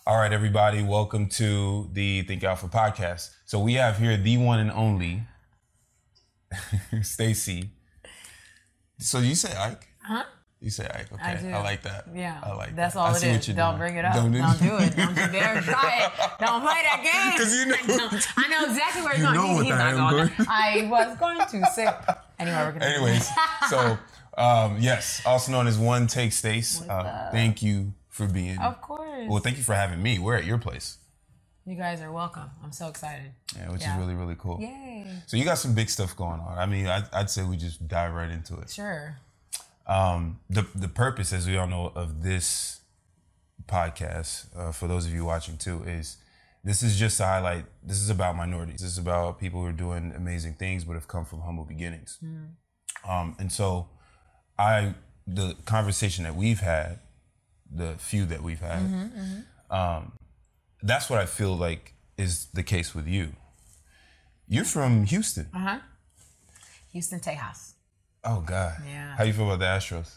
All right, everybody, welcome to the Think Alpha podcast. So we have here the one and only Stacy. So you say Ike? Huh? You say Ike. Okay, I do. I like that. Yeah, I like that's that. all it is. Don't bring it up. Don't do it. Don't you dare try it. Don't play that game. Because you know, I know exactly where it's you going. know what He's I not am going. I was going to say. Anyway, we're gonna. Anyways, so yes, also known as One Take Stace. Thank you for being. Of course. Well, thank you for having me. We're at your place. You guys are welcome. I'm so excited. Yeah, which is really, really cool. Yay. So you got some big stuff going on. I mean, I'd say we just dive right into it. Sure. The purpose, as we all know, of this podcast, for those of you watching too, is this is just to highlight, this is about minorities. This is about people who are doing amazing things but have come from humble beginnings. And so the conversation that we've had, the few that we've had, that's what I feel like is the case with you. You're from Houston. Houston, Tejas. Oh, God. Yeah. How you feel about the Astros?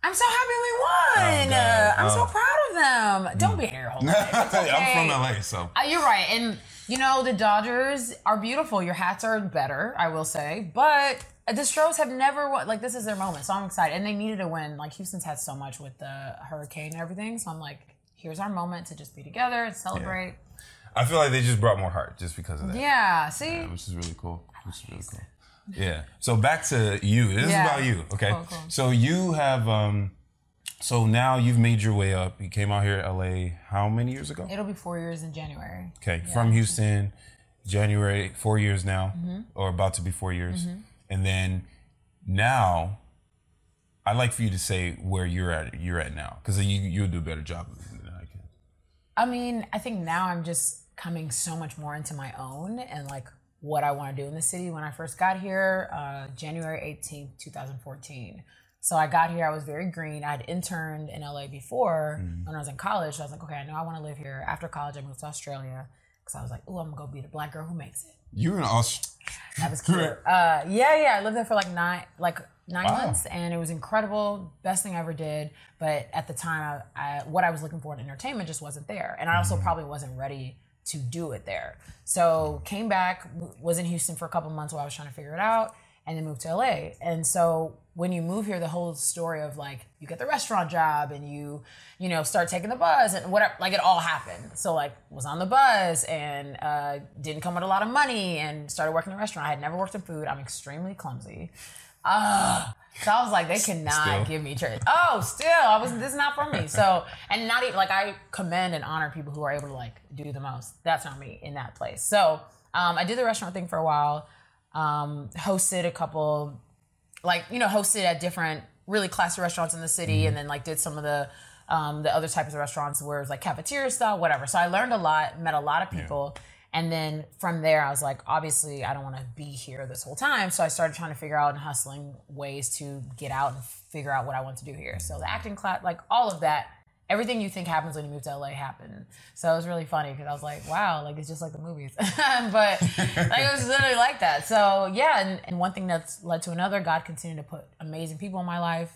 I'm so happy we won. I'm so proud of them. Don't be an air hole. Okay. I'm from LA, so. You're right. And, you know, the Dodgers are beautiful. Your hats are better, I will say. But the Stros have never won. Like, this is their moment. So I'm excited. And they needed a win. Like, Houston's had so much with the hurricane and everything. So I'm like, here's our moment to just be together and celebrate. Yeah. I feel like they just brought more heart just because of that. Yeah, see? Yeah, which is really cool. Yeah. So back to you. This is about you, okay? Cool. So you have, so now you've made your way up. You came out here to LA how many years ago? It'll be 4 years in January. Okay, from Houston, January, 4 years now, or about to be 4 years. And then now, I'd like for you to say where you're at now, because you'll do a better job than I can. I mean, I think now I'm just coming so much more into my own and like what I want to do in the city. When I first got here, January 18th, 2014. So I got here, I was very green. I had interned in LA before when I was in college. So I was like, okay, I know I want to live here. After college, I moved to Australia because I was like, oh, I'm going to go be the black girl who makes it. You were in Australia? That was cute. Yeah. I lived there for like nine months, and it was incredible. Best thing I ever did. But at the time, what I was looking for in entertainment just wasn't there. And I also probably wasn't ready to do it there. So came back, was in Houston for a couple months while I was trying to figure it out, and then moved to LA. And so when you move here, the whole story of like, you get the restaurant job and you start taking the bus and whatever, like it all happened. So like was on the bus and didn't come with a lot of money and started working in a restaurant. I had never worked in food. I'm extremely clumsy. So I was like, they cannot give me church. This is not for me. So, and not even like, I commend and honor people who are able to like do the most. That's not me in that place. So, I did the restaurant thing for a while, hosted a couple, hosted at different really classy restaurants in the city, and then like did some of the other types of restaurants where it was like cafeteria style, whatever. So I learned a lot, met a lot of people. And then from there, I was like, obviously, I don't want to be here this whole time. So I started trying to figure out and hustling ways to get out and figure out what I want to do here. So the acting class, like all of that, everything you think happens when you move to LA happened. So it was really funny because I was like, wow, like it's just like the movies. But like it was literally like that. So yeah, and one thing that's led to another, God continued to put amazing people in my life.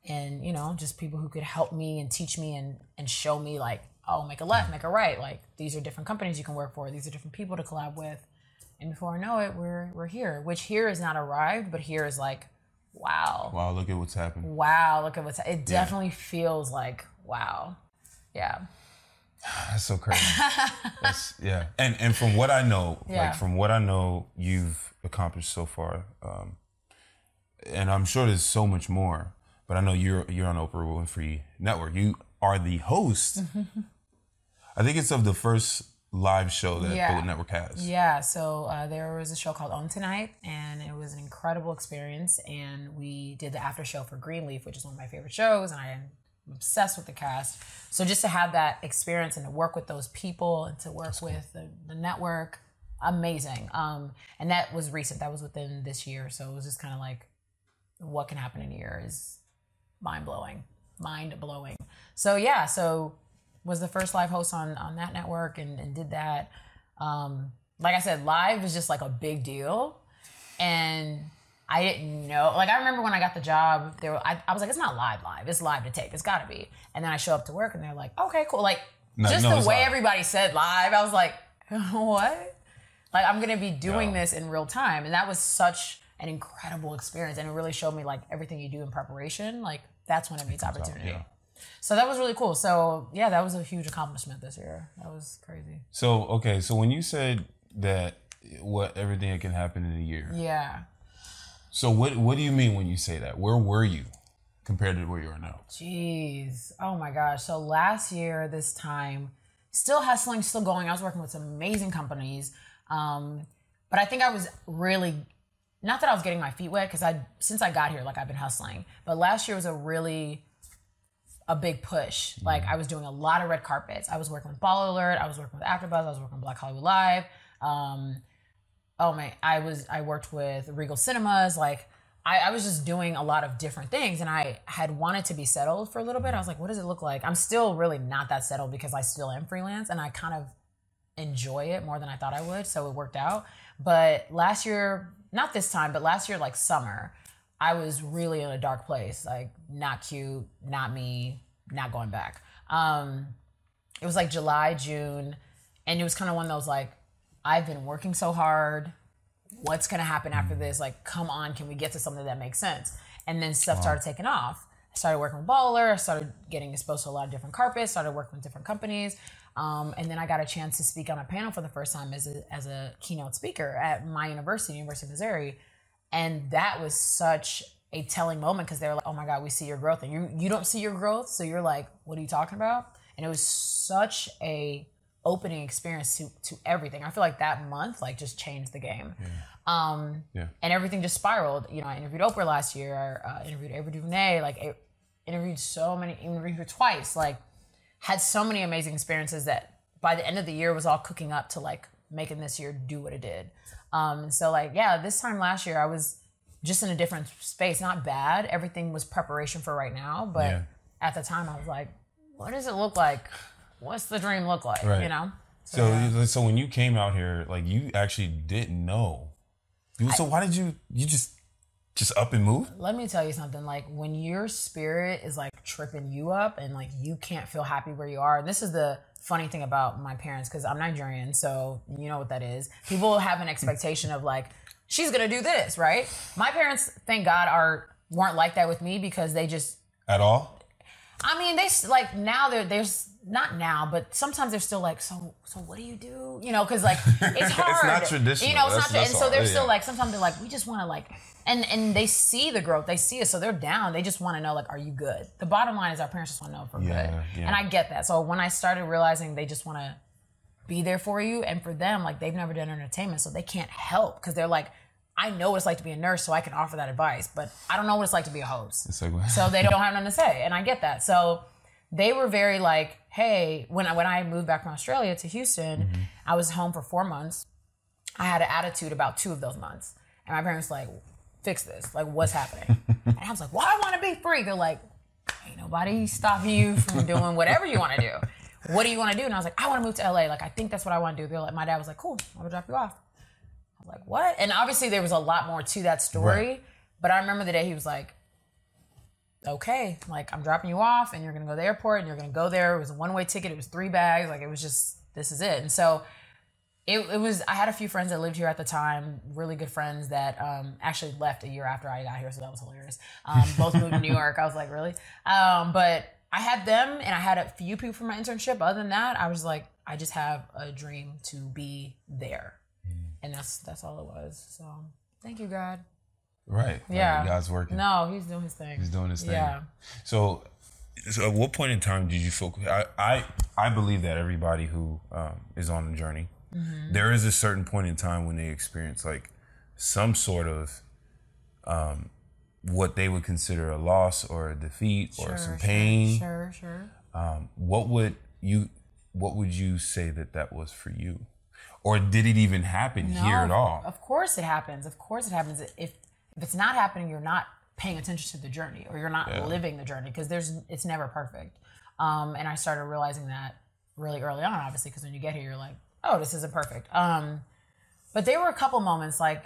And, just people who could help me and teach me and show me like, oh, make a left, make a right. Like, these are different companies you can work for. These are different people to collab with. And before I know it, we're here. Which here is not arrived, but here is like, wow. Wow, look at what's happened. Wow, look at what's happened. It definitely feels like, wow. Yeah. That's so crazy. And from what I know, you've accomplished so far. And I'm sure there's so much more. But I know you're on Oprah Winfrey Network. You are the host. I think it's of the first live show that the network has. Yeah, so there was a show called Own Tonight, and it was an incredible experience. And we did the after show for Greenleaf, which is one of my favorite shows, and I am obsessed with the cast. So just to have that experience and to work with those people and to work with the network, amazing. And that was recent. That was within this year. So it was just kind of like, what can happen in a year is mind-blowing. So yeah, was the first live host on that network and did that. Like I said, live is just like a big deal. And I didn't know, like I remember when I got the job, I was like, it's not live, it's live to tape, it's gotta be. And then I show up to work and they're like, okay, cool. Like just the way everybody said live, I was like, what? Like, I'm going to be doing this in real time. And that was such an incredible experience. And it really showed me, like, everything you do in preparation, like, that's when it meets opportunity. So that was really cool. So, yeah, that was a huge accomplishment this year. That was crazy. So, okay. So when you said that everything that can happen in a year. Yeah. So what do you mean when you say that? Where were you compared to where you are now? Jeez. Oh, my gosh. So last year, this time, still hustling, still going. I was working with some amazing companies. But I think I was really, not that I was getting my feet wet, because since I got here, like, I've been hustling. But last year was a big push. Like, I was doing a lot of red carpets. I was working with Ball Alert. I was working with AfterBuzz. I was working with Black Hollywood Live. I worked with Regal Cinemas. Like, I was just doing a lot of different things, and I had wanted to be settled for a little bit. I was like, what does it look like? I'm still really not that settled because I still am freelance, and I kind of enjoy it more than I thought I would, so it worked out. But last year, not this time, but last year, like summer, I was really in a dark place. Like, not cute, not me, not going back. It was like July, June, and it was kind of one of those, like, I've been working so hard. What's going to happen after this? Like, come on, can we get to something that makes sense? And then stuff started taking off. I started working with Baller. I started getting exposed to a lot of different carpets, started working with different companies. And then I got a chance to speak on a panel for the first time as a keynote speaker at my university, University of Missouri. And that was such a telling moment, because they were like, oh my God, we see your growth. And you don't see your growth, so you're like, what are you talking about? And it was such a opening experience to everything. I feel like that month, like, just changed the game. And everything just spiraled. You know, I interviewed Oprah last year. I interviewed Ava DuVernay. Like, I interviewed her twice. Like, had so many amazing experiences that by the end of the year was all cooking up to, like, making this year do what it did. So, like, yeah, this time last year I was just in a different space. Not bad. Everything was preparation for right now. But at the time I was like, what does it look like? What's the dream look like? Right. You know? So when you came out here, like, you actually didn't know. So why did you just up and move? Let me tell you something. Like, when your spirit is, like, tripping you up and, like, you can't feel happy where you are. And this is the funny thing about my parents, because I'm Nigerian, so you know what that is. People have an expectation of, like, she's going to do this, right? My parents, thank God, weren't like that with me, because they just... At all? I mean, they, like, now there's not now, but sometimes they're still like, so what do you do? You know, because, like, it's hard. It's not traditional. You know, it's not. And so they're still like, sometimes they're like, we just want to, like, and they see the growth, they see it, so they're down. They just want to know, like, are you good? The bottom line is our parents just want to know if we're good, and I get that. So when I started realizing they just want to be there for you, and for them, like, they've never done entertainment, so they can't help, because they're like, I know what it's like to be a nurse, so I can offer that advice, but I don't know what it's like to be a host. So they don't have nothing to say, and I get that. So they were very like, hey, when I moved back from Australia to Houston, I was home for 4 months. I had an attitude about 2 of those months. And my parents were like, fix this. Like, what's happening? And I was like, well, I want to be free. They're like, ain't nobody stopping you from doing whatever you want to do. What do you want to do? And I was like, I want to move to LA. Like, I think that's what I want to do. They're like, my dad was like, cool, I'm going to drop you off. Like, what? And obviously there was a lot more to that story, but I remember the day he was like, okay, like, I'm dropping you off and you're going to go to the airport and you're going to go there. It was a one-way ticket. It was 3 bags. Like, it was just, this is it. And so it was, I had a few friends that lived here at the time, really good friends that actually left a year after I got here. So that was hilarious. Both moved to New York. I was like, really? But I had them, and I had a few people from my internship. Other than that, I was like, I just have a dream to be there. And that's all it was. So thank you, God. Right. Yeah. Like, God's working. No, he's doing his thing. He's doing his thing. Yeah. So at what point in time did you feel... I believe that everybody who is on the journey, there is a certain point in time when they experience, like, some sort of what they would consider a loss or a defeat or some pain. Sure. What would you say that was for you? Or did it even happen here at all? Of course it happens. If it's not happening, you're not paying attention to the journey, or you're not living the journey, because it's never perfect. And I started realizing that really early on, obviously, because when you get here, you're like, oh, this isn't perfect. But there were a couple moments, like,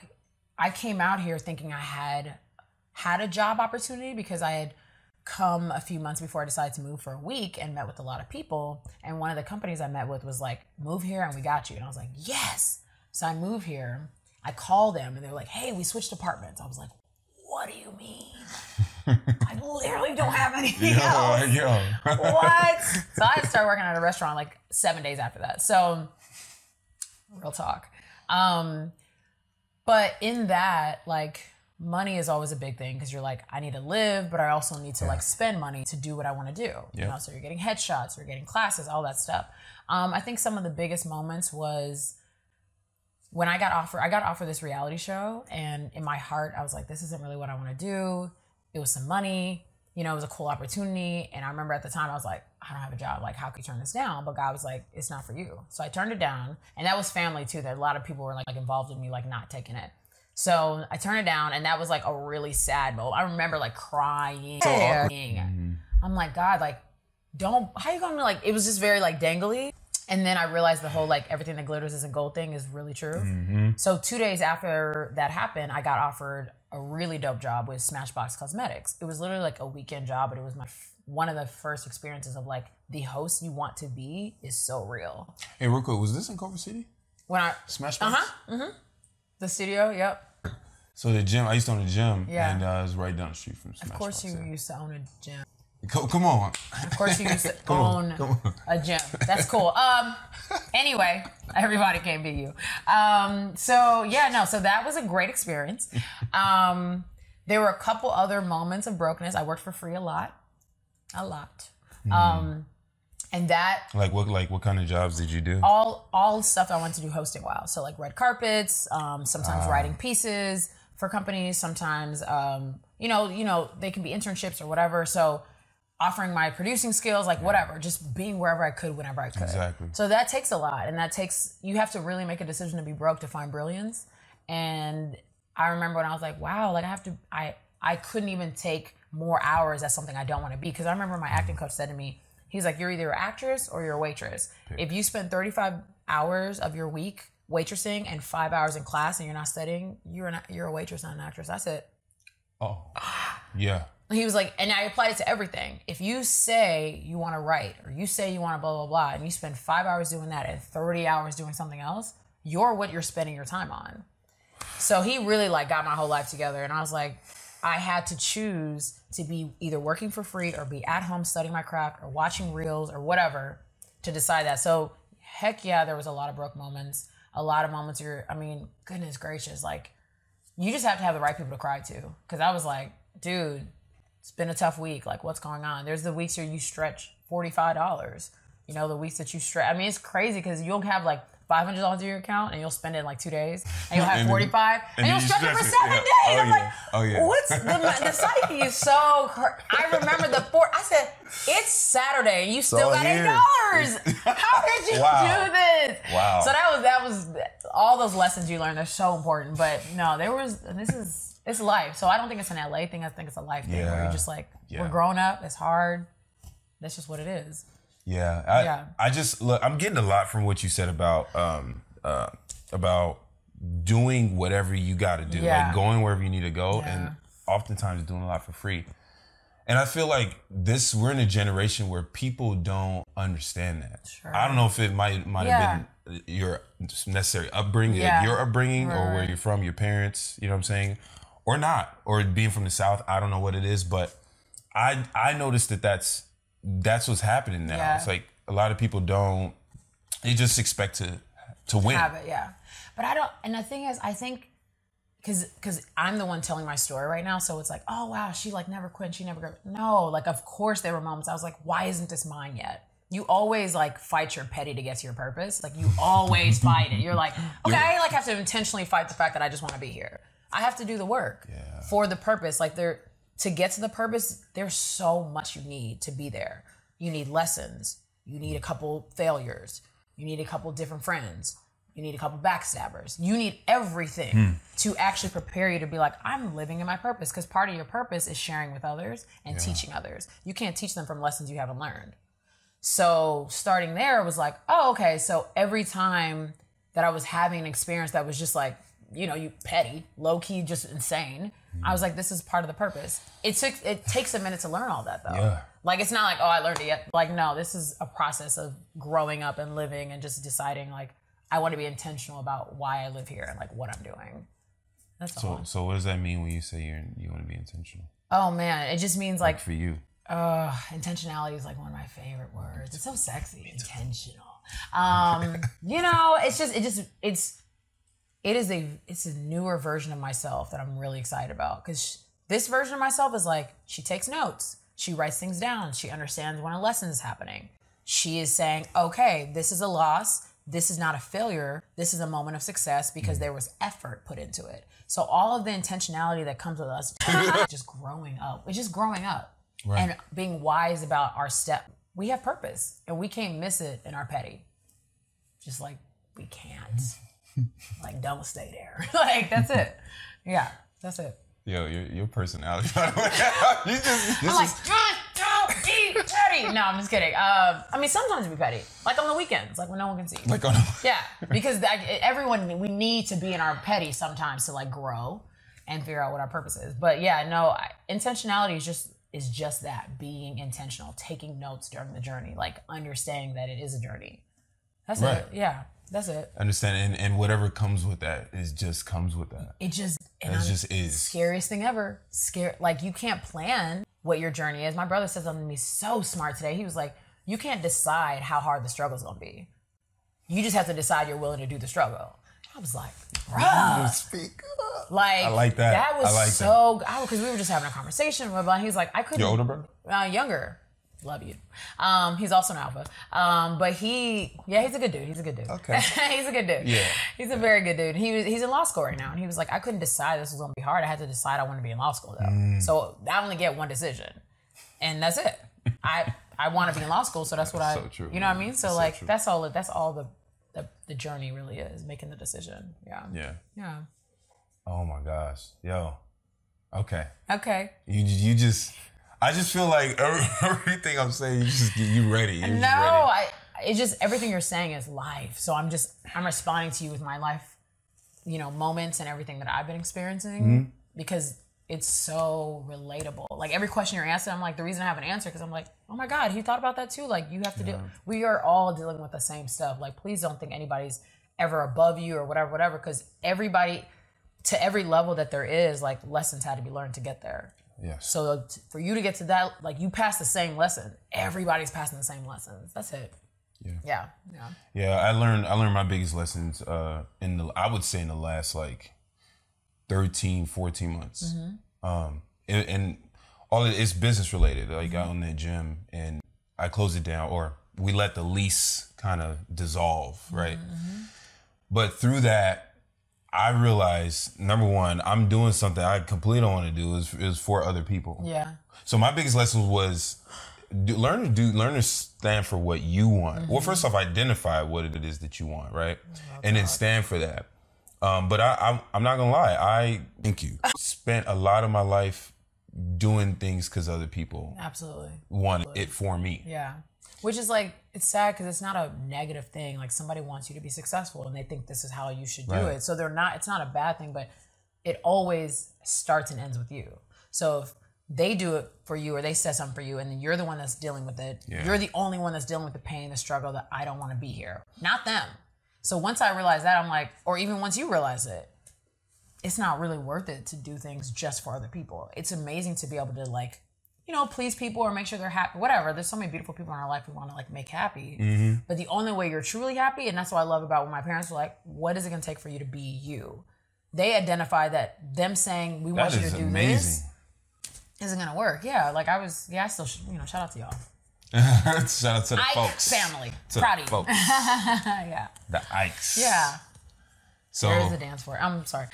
I came out here thinking I had a job opportunity, because I had come a few months before I decided to move for a week and met with a lot of people. And one of the companies I met with was like, move here and we got you. And I was like, yes. So I moved here. I called them and they were like, hey, we switched apartments. I was like, what do you mean? I literally don't have anything else. What? So I started working at a restaurant like 7 days after that. So real talk. But in that, like, money is always a big thing because you're like, I need to live, but I also need to like spend money to do what I want to do. Yep. You know, so you're getting headshots, you're getting classes, all that stuff. I think some of the biggest moments was when I got offered this reality show, and in my heart, I was like, this isn't really what I want to do. It was some money, you know, it was a cool opportunity. And I remember at the time I was like, I don't have a job. Like, how could you turn this down? But God was like, it's not for you. So I turned it down. And that was family too. That a lot of people were like involved in me, like not taking it. So I turned it down, and that was like a really sad moment. I remember like crying. I'm like, God, like, how you gonna like, it was just very like dangly. And then I realized the whole like everything that glitters isn't gold thing is really true. Mm-hmm. So 2 days after that happened, I got offered a really dope job with Smashbox Cosmetics. It was literally like a weekend job, but it was one of the first experiences of like the host you want to be is so real. Hey, real quick, was this in Culver City? Smashbox? The studio, yep. So the gym, I used to own a gym, and it was right down the street from Smashbox. Of course you used to own a gym. Come on. Of course you used to own a gym. That's cool. Anyway, everybody can't be you. So that was a great experience. There were a couple other moments of brokenness. I worked for free a lot. And that what kind of jobs did you do? All stuff I wanted to do hosting while. So like red carpets, sometimes writing pieces for companies, sometimes you know, they can be internships or whatever. So offering my producing skills, like whatever, just being wherever I could, whenever I could. Exactly. So that takes a lot, and you have to really make a decision to be broke to find brilliance. And I remember when I was like, wow, like I couldn't even take more hours as something I don't want to be. Because I remember my acting coach said to me, he's like, you're either an actress or you're a waitress. If you spend 35 hours of your week waitressing and 5 hours in class and you're not studying, you're a waitress, not an actress. That's it. Oh, yeah. He was like, and I applied it to everything. If you say you want to write or you say you want to blah, blah, blah, and you spend 5 hours doing that and 30 hours doing something else, you're what you're spending your time on. So he really like got my whole life together. And I was like, I had to choose to be either working for free or be at home studying my craft or watching reels or whatever to decide that. So heck yeah, there was a lot of broke moments. A lot of moments goodness gracious, like you just have to have the right people to cry to. Cause I was like, dude, it's been a tough week. Like what's going on? There's the weeks where you stretch $45. You know, the weeks that you stretch. I mean, it's crazy because you'll have like $500 in your account and you'll spend it in like 2 days and you'll have 45 and you'll stretch it for 7 days. I'm like, what's the psyche is so, I remember I said, it's Saturday and you still got $8. How did you do this? Wow. So that was all those lessons you learned are so important. But no, it's life. So I don't think it's an LA thing. I think it's a life thing where you're just like, we're grown up. It's hard. That's just what it is. Yeah. I just look, I'm getting a lot from what you said about doing whatever you got to do, like going wherever you need to go, and oftentimes doing a lot for free. And I feel like we're in a generation where people don't understand that. Sure. I don't know if it might have been your necessary upbringing, like your upbringing, or where you're from, your parents, you know what I'm saying, or not, or being from the South. I don't know what it is, but I noticed that's what's happening now. Yeah. It's like a lot of people they just expect to win. Have it, yeah. But I don't, and the thing is, I think, because I'm the one telling my story right now, so it's like, oh wow, she like never quit, she never quit. No, like of course there were moments I was like, why isn't this mine yet? You always like fight your petty to get to your purpose. Like you always fight it. You're like, okay, I like have to intentionally fight the fact that I just want to be here. I have to do the work for the purpose. Like to get to the purpose, there's so much you need to be there. You need lessons. You need a couple failures. You need a couple different friends. You need a couple backstabbers. You need everything to actually prepare you to be like, I'm living in my purpose. Because part of your purpose is sharing with others and teaching others. You can't teach them from lessons you haven't learned. So starting there was like, oh, okay. So every time that I was having an experience that was just like, you know, you petty, low key, just insane, I was like, this is part of the purpose. It takes a minute to learn all that though. Yeah. Like, it's not like, oh, I learned it yet. Like, no, this is a process of growing up and living and just deciding, like, I want to be intentional about why I live here and, like, what I'm doing. That's all. So what does that mean when you say you want to be intentional? Oh, man. It just means, like for you. Intentionality is, like, one of my favorite words. It's so sexy. Intentional. You know, it's a newer version of myself that I'm really excited about. Because this version of myself is, like, she takes notes. She writes things down. She understands when a lesson is happening. She is saying, okay, this is a loss. This is not a failure. This is a moment of success because there was effort put into it. So all of the intentionality that comes with us, just growing up. It's just growing up and being wise about our step. We have purpose and we can't miss it in our petty. Just like, we can't. Like, don't stay there. Like, that's it. Yeah, that's it. Yo, your personality. I'm like, don't be petty. No, I'm just kidding. I mean, sometimes be petty. Like on the weekends, like when no one can see. Like on yeah, because we need to be in our petty sometimes to like grow and figure out what our purpose is. But yeah, no, intentionality is just that, being intentional, taking notes during the journey, like understanding that it is a journey. That's it. Yeah. That's it. Understand, and whatever comes with that just comes with that. It just is. Scariest thing ever. Like, you can't plan what your journey is. My brother said something to me so smart today. He was like, you can't decide how hard the struggle's gonna be. You just have to decide you're willing to do the struggle. I was like, bruh. Speak up. Like, I like that. That was because we were just having a conversation. He was like, I couldn't. Your older brother? Younger. Love you. He's also an alpha. But he's a good dude. Okay. He's a good dude. Yeah. He's a very good dude. He's in law school right now. And he was like, I couldn't decide this was going to be hard. I had to decide I want to be in law school though. So I only get one decision. And that's it. I want to be in law school. So that's what so true, you know what I mean? So like, true. That's all the journey really is, making the decision. Yeah. Yeah. Yeah. Oh my gosh. Yo. Okay. You just... I just feel like everything I'm saying, you ready. It's just everything you're saying is life. So I'm responding to you with my life, moments and everything that I've been experiencing because it's so relatable. Like every question you're asking, I'm like, the reason I have an answer because I'm like, oh my God, he thought about that too. Like you have to we are all dealing with the same stuff. Like please don't think anybody's ever above you or whatever, because everybody to every level that there is, like lessons had to be learned to get there. Yes. So for you to get to that, like you pass the same lesson. Everybody's passing the same lessons. That's it. Yeah. I learned my biggest lessons I would say in the last like 13, 14 months. And all it's business related. Like I own that gym and I closed it down, or we let the lease kind of dissolve, right? But through that, I realized, number one, I'm doing something I completely don't want to do is for other people. Yeah. So my biggest lesson was learn to stand for what you want. Well, first off, identify what it is that you want, right? And then stand for that. But I'm not gonna lie. I thank you. Spent a lot of my life doing things because other people wanted it for me. Yeah. Which is like, it's sad because it's not a negative thing. Like somebody wants you to be successful and they think this is how you should do it. So it's not a bad thing, but it always starts and ends with you. So if they do it for you or they say something for you and then you're the one that's dealing with it, you're the only one that's dealing with the pain, the struggle that I don't want to be here, not them. So once I realized that, I'm like, or even once you realize it, it's not really worth it to do things just for other people. It's amazing to be able to like, please people or make sure they're happy, whatever. There's so many beautiful people in our life we want to like make happy. But the only way you're truly happy, and that's what I love about when my parents were like, what is it going to take for you to be you? They identify that them saying, we want you to do this isn't going to work. Yeah. Like I still, shout out to y'all. Shout out to the folks. Family. Proud of you. Folks. Yeah. The Ikes. Yeah. So there's the dance for it. I'm sorry.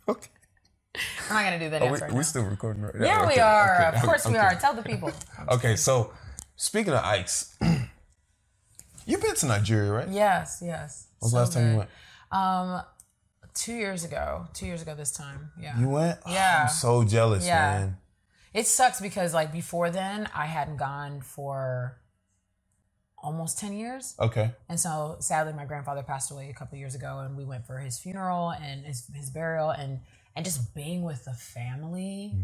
Okay. I'm not going to do that dance right now. We're still recording right now? Yeah, we are. Of course we are. Tell the people. Okay, so speaking of Ikes, you've been to Nigeria, right? Yes. When was the last time you went? 2 years ago. 2 years ago this time. Yeah. You went? Yeah. Oh, I'm so jealous, man. It sucks because like before then I hadn't gone for almost 10 years. Okay. And so sadly my grandfather passed away a couple of years ago and we went for his funeral and his burial, and and just being with the family.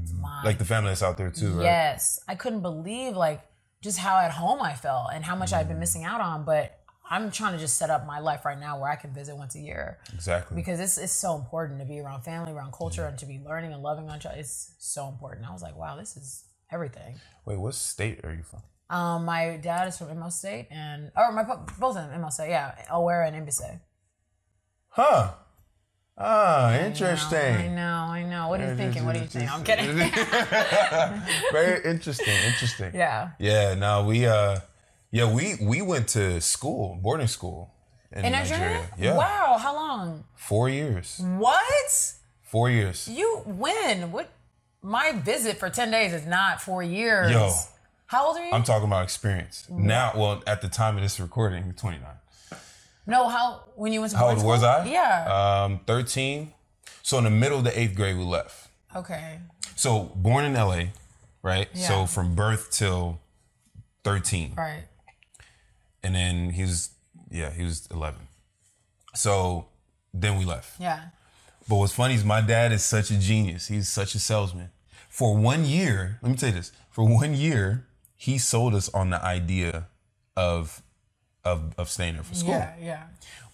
Like the family that's out there too, right? Yes. I couldn't believe like just how at home I felt and how much I'd been missing out on. But I'm trying to just set up my life right now where I can visit once a year. Exactly. Because it's so important to be around family, around culture, and to be learning and loving on each other. It's so important. I was like, wow, this is everything. Wait, what state are you from? My dad is from ML State, both of them ML State, yeah, Owera and Mbise. Huh. Ah, interesting. I know. What are you thinking? What do you think? I'm kidding. Very interesting. Yeah. Yeah, no, we went to school, boarding school in Nigeria. Yeah. Wow, how long? 4 years. What? 4 years. You win. What? My visit for 10 days is not 4 years. Yo. How old are you? I'm talking about experience. Now, well, at the time of this recording, 29. No, when you went to How boarding old school? was I? Yeah. 13. So in the middle of the 8th grade, we left. Okay. So born in LA, right? Yeah. So from birth till 13. Right. And then he was 11. So then we left. Yeah. But what's funny is my dad is such a genius. He's such a salesman. For 1 year, let me tell you this. For 1 year, he sold us on the idea of staying there for school. Yeah.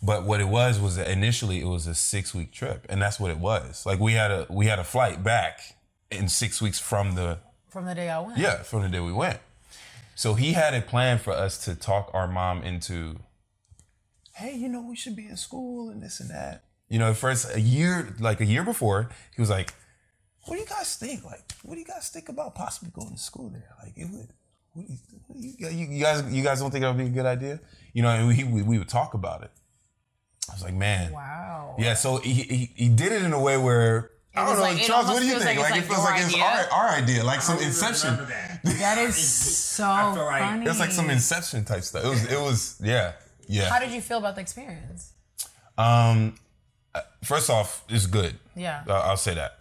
But what it was that initially it was a 6-week trip, and that's what it was. Like we had a flight back in 6 weeks from the day I went. Yeah, from the day we went. So he had a plan for us to talk our mom into, hey, we should be in school and this and that. First a year before, he was like, what do you guys think? Like, what do you guys think about possibly going to school there? Like, you guys don't think that would be a good idea? And we would talk about it. I was like, man. Wow. Yeah, so he did it in a way where, I don't know, like, Charles, what do you think? Like it feels like it's our idea, like some Inception. That is so funny. It's like some Inception type stuff. It was, yeah. How did you feel about the experience? First off, it's good. Yeah. I'll say that.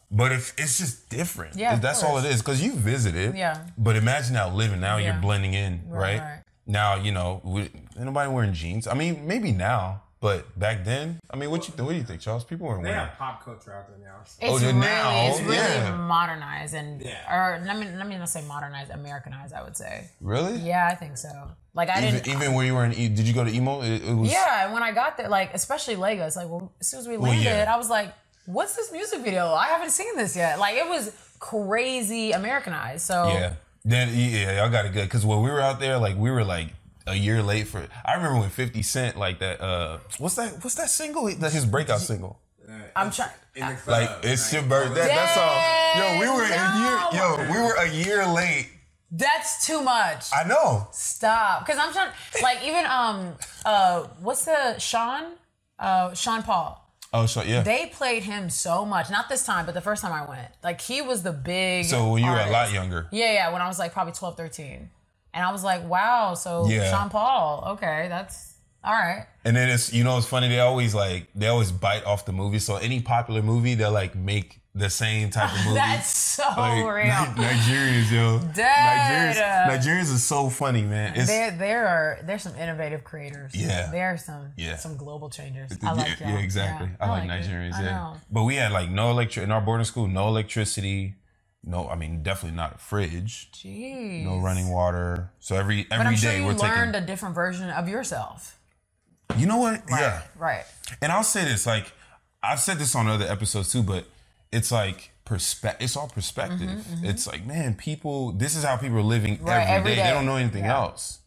But it's just different. Yeah, that's all it is. Because you visited. Yeah. But imagine now living. Now you're blending in, right? Now, ain't nobody wearing jeans. I mean, maybe now. But back then, I mean, what do you think, Charles? People weren't wearing. They have pop culture out there now. So. It's really modernized or let me not say modernized, Americanized, I would say. Really? Yeah, I think so. Like even where you were did you go to emo? It was. Yeah, and when I got there, like especially Lagos, like as soon as we landed, I was like, what's this music video? I haven't seen this yet. Like it was crazy Americanized. So then y'all got it good because when we were out there, like we were like a year late for. I remember when 50 Cent like that. What's that single? His breakout single. I'm trying. Like it's your birthday. That's all. Yo, we were a year late. That's too much. I know. Stop, because I'm trying. Like even what's the Sean Paul. Oh, so yeah. They played him so much. Not this time, but the first time I went. Like he was the big. So when you were artist. a lot younger. Yeah. When I was like probably 12, 13. And I was like, wow, so Sean Paul, okay, that's all right. And then it's funny, they always bite off the movie. So any popular movie, they'll like make the same type of movie. That's so real. Nigerians, yo. Nigerians are so funny, man. There's some innovative creators. Yeah. There are some global changers. I like y'all. Yeah, exactly. Yeah. I like Nigerians, I know. But we had like no in our boarding school, no electricity. No, I mean definitely not a fridge. Jeez. No running water. So every but I'm day sure you we're learned a different version of yourself. You know what? Right, yeah. Right. And I'll say this, like I've said this on other episodes too, but it's like it's all perspective. Mm-hmm. It's like, man, this is how people are living every day. They don't know anything else.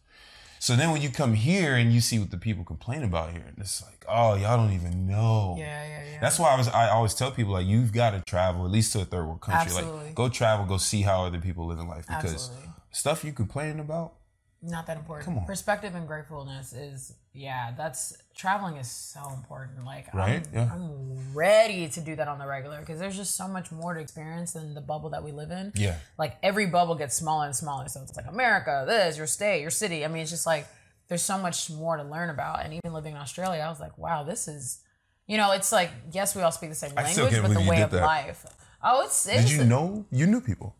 So then when you come here and you see what the people complain about here, and it's like, oh, y'all don't even know. Yeah. That's why I always tell people, like, you've got to travel, at least to a third world country. Absolutely. Like, go travel, go see how other people live in life. Because stuff you complaining about, not that important. Come on. Perspective and gratefulness is, traveling is so important. Like, right? I'm ready to do that on the regular because there's just so much more to experience than the bubble that we live in. Yeah. Like, every bubble gets smaller and smaller. So it's like America, your state, your city. I mean, it's just like, there's so much more to learn about. And even living in Australia, I was like, wow, this is, it's like, yes, we all speak the same language, but the way of life. Oh, Did you know? You knew people.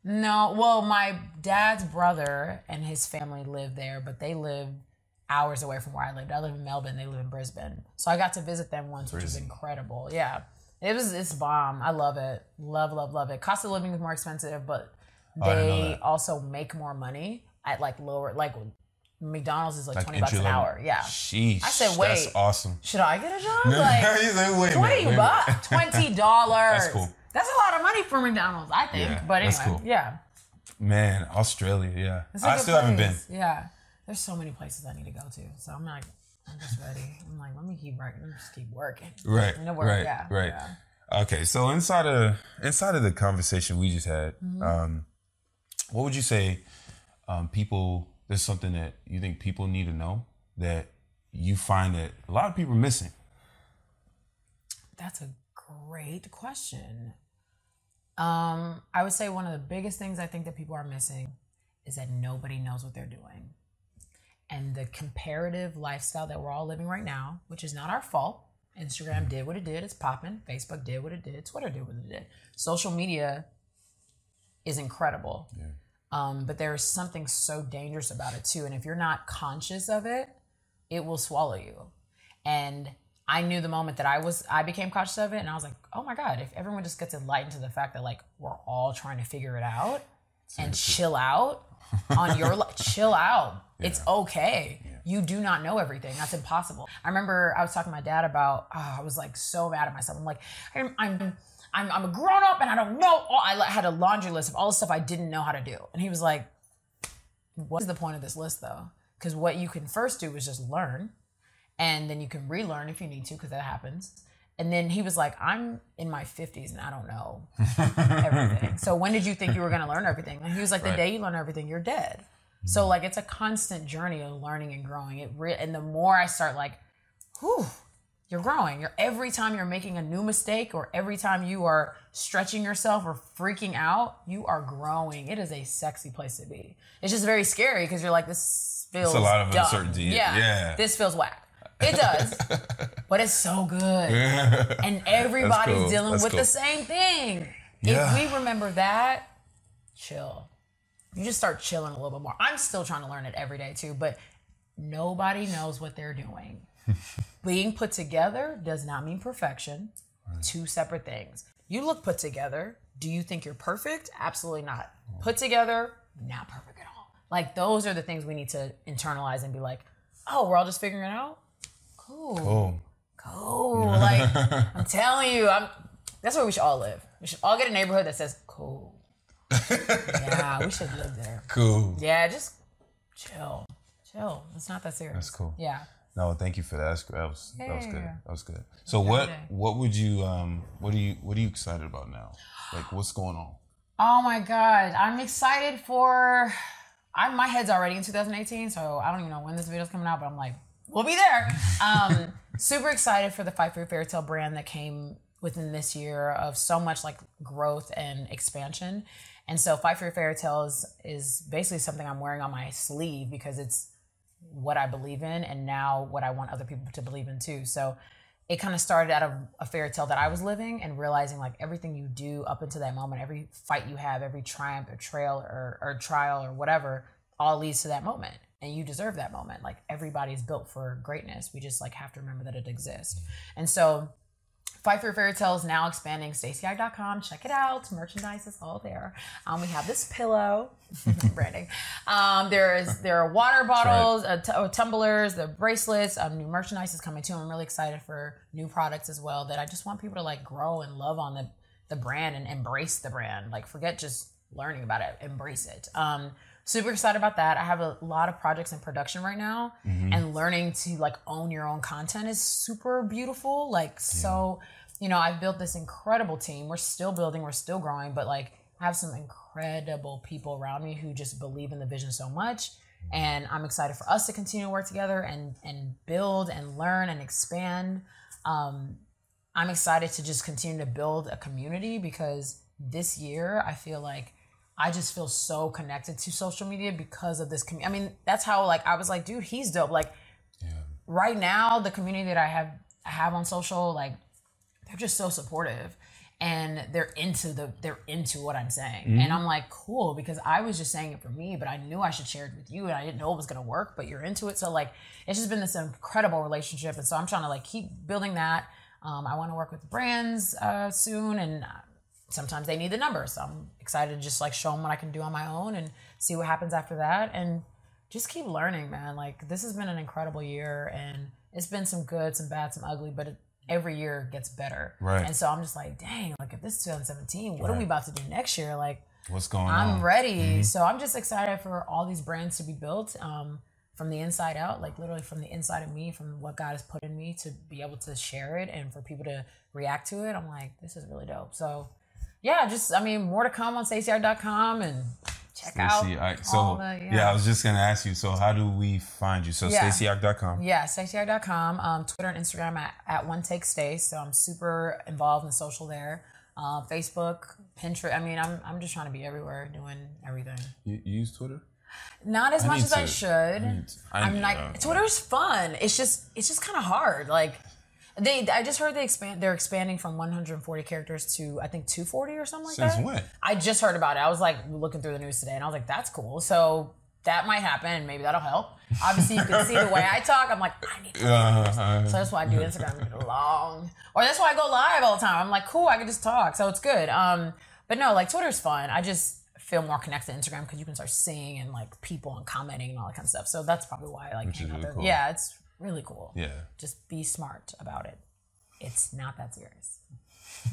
No, well, my dad's brother and his family lived there, but they lived hours away from where I lived. I live in Melbourne, they live in Brisbane. So I got to visit them once, which was incredible. Yeah. It's bomb. I love it. Love it. Cost of living is more expensive, but they also make more money at like lower, like McDonald's is like $20 an hour. Yeah. Sheesh. I said, wait. That's awesome. Should I get a job? Like, he's like, wait $20. That's cool. That's a lot of money for McDonald's, I think. Yeah, but anyway, that's cool. Yeah. Man, Australia, yeah. I still haven't been. Yeah. There's so many places I need to go to. So I'm just ready. I'm like, let me just keep working. Right. Right. Yeah. Right. Yeah. Okay. So inside of the conversation we just had, what would you say there's something that you think people need to know that you find that a lot of people are missing? That's a great question. I would say one of the biggest things I think that people are missing is that nobody knows what they're doing. And the comparative lifestyle that we're all living right now, which is not our fault. Instagram did what it did. It's popping. Facebook did what it did. Twitter did what it did. Social media is incredible. Yeah. But there is something so dangerous about it too. And if you're not conscious of it, it will swallow you. And I knew the moment that I became conscious of it, and I was like, oh my God, if everyone just gets enlightened to the fact that like we're all trying to figure it out and chill out on your life, chill out. Yeah. It's okay. Yeah. You do not know everything. That's impossible. I remember I was talking to my dad about, I was like so mad at myself. I'm like, I'm a grown up and I don't know. I had a laundry list of all the stuff I didn't know how to do. And he was like, what is the point of this list though? Because what you can first do is just learn. And then you can relearn if you need to, because that happens. And then he was like, I'm in my 50s and I don't know everything. So when did you think you were going to learn everything? And he was like, the day you learn everything, you're dead. Mm-hmm. So like, it's a constant journey of learning and growing. And the more I start like, you're growing. Every time you're making a new mistake or every time you are stretching yourself or freaking out, you are growing. It is a sexy place to be. It's just very scary because you're like, this feels dumb. It's a lot of uncertainty. Yeah. This feels whack. It does, but it's so good. And everybody's dealing with the same thing. Yeah. If we remember that, chill. You just start chilling a little bit more. I'm still trying to learn it every day too, but nobody knows what they're doing. Being put together does not mean perfection. Right. Two separate things. You look put together. Do you think you're perfect? Absolutely not. Put together, not perfect at all. Like those are the things we need to internalize and be like, oh, we're all just figuring it out? Cool. Like, I'm telling you, that's where we should all live. We should all get a neighborhood that says, cool. Yeah, we should live there. Cool. Yeah, just chill. It's not that serious. That's cool. Yeah. No, thank you for that. That was good. That was good. So what would you, what are you excited about now? Like, what's going on? Oh my God. I'm excited for, my head's already in 2018, so I don't even know when this video's coming out, but I'm like, we'll be there. Super excited for the Fight For Your Fairytale brand that came within this year of so much like growth and expansion. And so Fight For Your Fairytale is basically something I'm wearing on my sleeve because it's what I believe in and now what I want other people to believe in too. So it kind of started out of a fairy tale that I was living and realizing like everything you do up until that moment, every fight you have, every triumph or trail or trial or whatever, all leads to that moment. And you deserve that moment. Like everybody's built for greatness. We just like have to remember that it exists. And so Fight For Your Fairytale is now expanding. StacyIke.com. Check it out. Merchandise is all there. We have this pillow. Branding. There are water bottles, tumblers, the bracelets. New merchandise is coming too. I'm really excited for new products as well that I just want people to like grow and love on the brand and embrace the brand. Like forget just learning about it. Embrace it. Super excited about that. I have a lot of projects in production right now, and learning to like own your own content is super beautiful. Like, so, I've built this incredible team. We're still building, we're still growing, but like I have some incredible people around me who just believe in the vision so much. And I'm excited for us to continue to work together and build and learn and expand. I'm excited to just continue to build a community because this year I feel like I just feel so connected to social media because of this community. I mean, that's how like I was like, dude, he's dope. Like right now, the community that I have on social, like they're just so supportive and they're into what I'm saying. And I'm like, cool, because I was just saying it for me, but I knew I should share it with you and I didn't know it was gonna work, but you're into it. So like, it's just been this incredible relationship. And so I'm trying to like keep building that. I want to work with brands soon, and sometimes they need the numbers. So I'm excited to just like show them what I can do on my own and see what happens after that, and just keep learning, man. Like, this has been an incredible year, and it's been some good, some bad, some ugly, but every year gets better. Right. And so I'm just like, dang, like if this is 2017, what are we about to do next year? Like, what's going on? I'm ready. So I'm just excited for all these brands to be built from the inside out, like literally from the inside of me, from what God has put in me to be able to share it and for people to react to it. I'm like, this is really dope. So yeah, just, I mean, more to come on StacyIke.com and check out all the, yeah, I was just going to ask you, so how do we find you? So StacyIke.com. Yeah, StacyIke.com, Twitter and Instagram at OneTakeStace. So I'm super involved in social there. Facebook, Pinterest. I mean, I'm just trying to be everywhere, doing everything. You use Twitter? Not as much as I should. I'm like, Twitter's fun. It's just kind of hard. Like, I just heard they're expanding from 140 characters to, I think, 240 or something like that. Since when? I just heard about it. I was like looking through the news today, and I was like, that's cool. So that might happen, and maybe that'll help. Obviously, you can see the way I talk. I'm like, I need to so that's why I do Instagram long. Or that's why I go live all the time. I'm like, cool, I can just talk. So it's good. But no, like, Twitter's fun. I just feel more connected to Instagram because you can start seeing and like people and commenting and all that kind of stuff. So that's probably why I like hang out there. Cool. Yeah, it's really cool. Yeah. Just be smart about it. It's not that serious.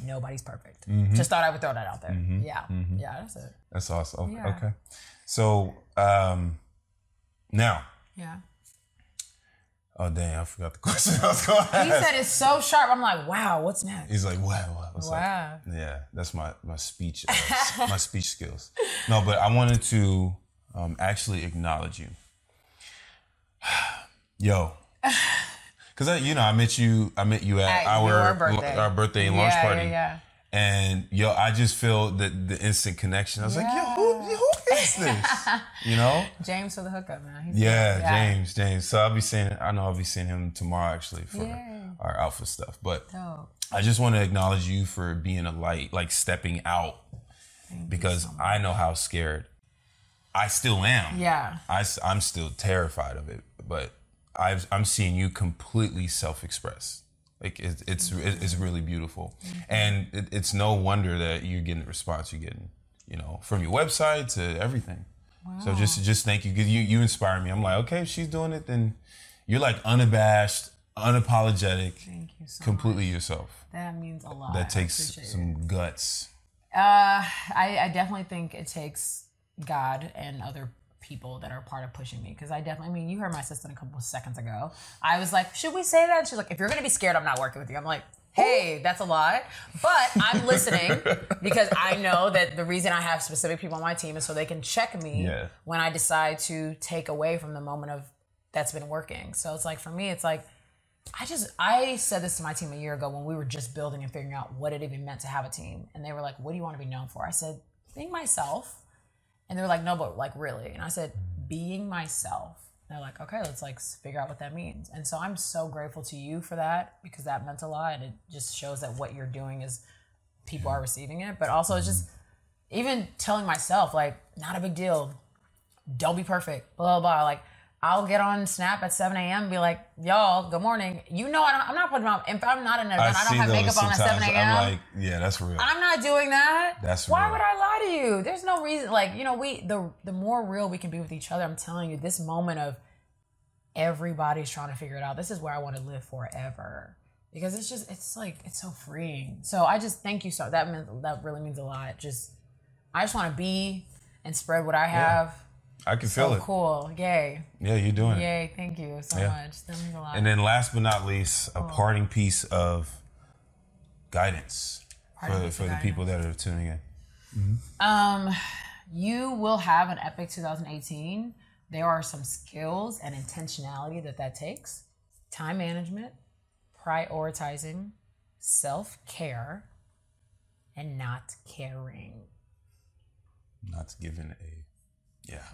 Nobody's perfect. Mm-hmm. Just thought I would throw that out there. Mm-hmm. Yeah. Mm-hmm. Yeah, that's it. That's awesome. Okay. Yeah. Okay. So now. Yeah. Oh, dang, I forgot the question I was going to ask. He said it's so sharp. I'm like, wow, what's next? He's like, wow, what's up? Yeah, that's my speech, my speech skills. No, but I wanted to actually acknowledge you. Yo. Because, I met you at our birthday and launch party. Yeah. And, yo, I just feel the instant connection. I was like, yo, who is this? James for the hookup, man. James. So I'll be seeing him tomorrow, actually, for our alpha stuff. But I just want to acknowledge you for being a light, like stepping out. Because so I know how scared I still am. Yeah. I'm still terrified of it. But I'm seeing you completely self-express. Like, it's really beautiful. Mm-hmm. And it's no wonder that you're getting the response you're getting, from your website to everything. Wow. So just thank you. Because you inspire me. I'm like, okay, if she's doing it, then you're like unabashed, unapologetic, thank you so completely much. Yourself. That means a lot. That takes some guts. I definitely think it takes God and other people that are part of pushing me, because you heard my assistant a couple of seconds ago. I was like, should we say that? She's like, if you're gonna be scared, I'm not working with you. I'm like, hey, that's a lot, but I'm listening because I know that the reason I have specific people on my team is so they can check me when I decide to take away from the moment of that's been working. So it's like, for me, it's like, I said this to my team a year ago when we were just building and figuring out what it even meant to have a team, and they were like, what do you want to be known for? I said, being myself. And they were like, no, but like, really? And I said, being myself. And they're like, okay, let's like figure out what that means. And so I'm so grateful to you for that, because that meant a lot. And it just shows that what you're doing is people are receiving it. But also it's just even telling myself, like, not a big deal. Don't be perfect, blah, blah, blah. Like, I'll get on Snap at 7 a.m. and be like, y'all, good morning. I'm not putting on, if I'm not in an event, I don't have makeup on at 7 a.m. I'm like, yeah, that's real. I'm not doing that. That's Why real. would I lie to you? There's no reason. Like, the more real we can be with each other, I'm telling you, this moment of everybody's trying to figure it out, this is where I want to live forever. Because it's so freeing. So I just thank you. So that really means a lot. I just want to be and spread what I have. Yeah. I can feel it. Cool. Yay. Yeah, you're doing it. Yay. Thank you so much. That means a lot. And then last but not least, a parting piece of guidance for the people that are tuning in. Mm-hmm. You will have an epic 2018. There are some skills and intentionality that takes. Time management, prioritizing, self-care, and not caring. Not giving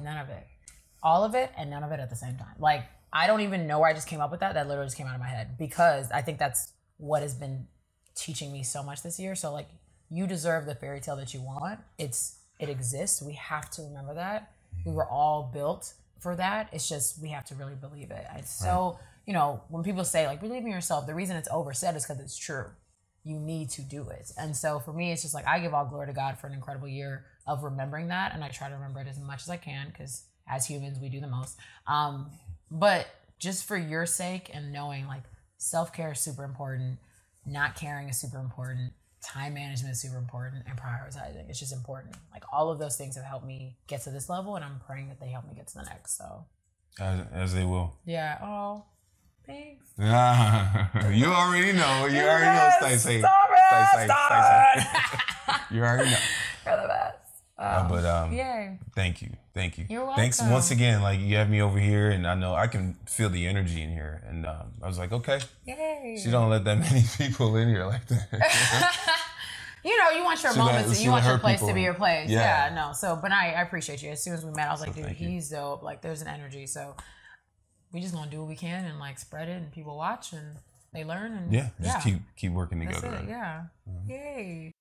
None of it. All of it and none of it at the same time. Like, I don't even know where I just came up with that. That literally just came out of my head, because I think that's what has been teaching me so much this year. So, like, you deserve the fairy tale that you want. It exists. We have to remember that. We were all built for that. It's just, we have to really believe it. It's so you know, when people say like, believe in yourself, the reason it's oversaid is because it's true. You need to do it. And so for me, it's just like, I give all glory to God for an incredible year of remembering that. And I try to remember it as much as I can, because as humans, we do the most. But just for your sake and knowing like self-care is super important, not caring is super important, time management is super important, and prioritizing, it's just important. Like all of those things have helped me get to this level, and I'm praying that they help me get to the next. So as they will. Yeah. Oh, thanks. You already know. You already know. Stay. You already know. You're the best. Yay. Thank you. You're welcome. Thanks once again. Like, you have me over here, and I know I can feel the energy in here. And I was like, okay. Yay. She don't let that many people in here like that. You know, you want your moments, you want your place to be your place. Yeah. No. So, but I appreciate you. As soon as we met, I was like, dude, he's dope. Like, there's an energy. So we just gonna do what we can and like spread it, and people watch and they learn. And just keep working together. That's it. Yeah. Mm-hmm. Yay.